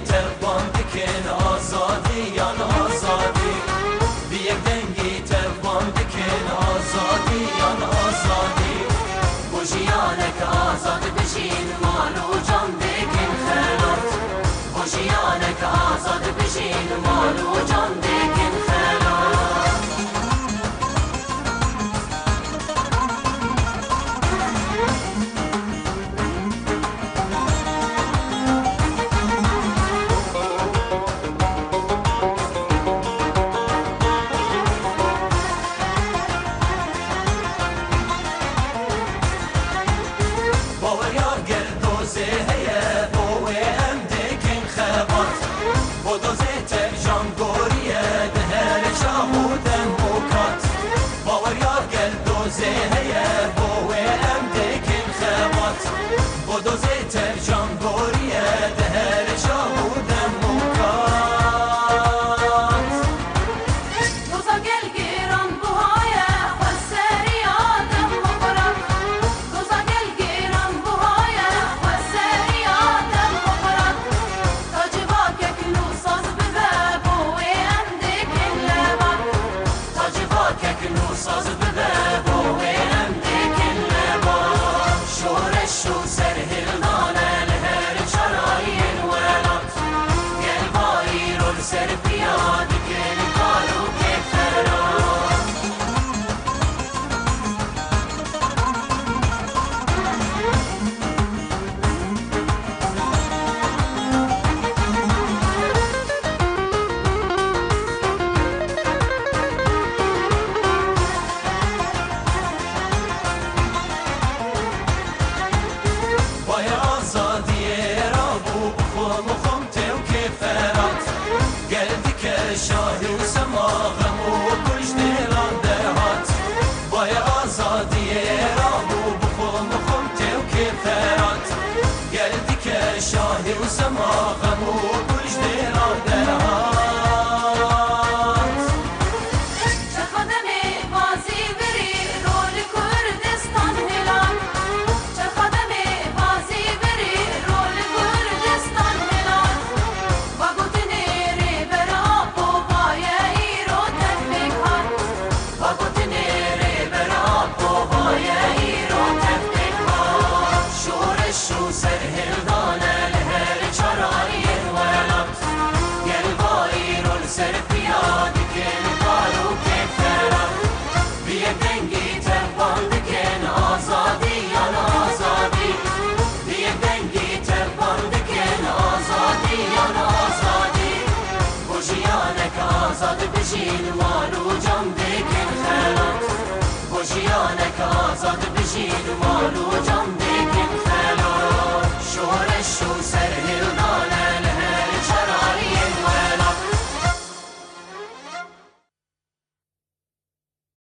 تفان دکن آزادی یان آزادی بی یک دنگی تفان دکن آزادی یان آزادی بوشیانک آزاد بشین مالو جان دکن خیرات بوشیانک آزاد بشین مالو جان دکن خیرات شاهی و سماغم و کش دلان درهات بای آزادی رابو بخوم بخوم تو کفرات گردی که شاهی و سماغم و کش دلان درهات چه خدمی بازی بری رول کردستان هلال چه خدمی بازی بری رول کردستان هلال و گوتنی ری برا شو سرهلدان الهر چرای ولات گلبایی رول سر پیاد کن کارو کفرات بی دنگی تفان دکن آزادی یان آزادی بی دنگی تفان دکن آزادی یان آزادی بوشیانک آزاد بشین مالو جان دکن خیرات بوشیانک آزاد بشین مالو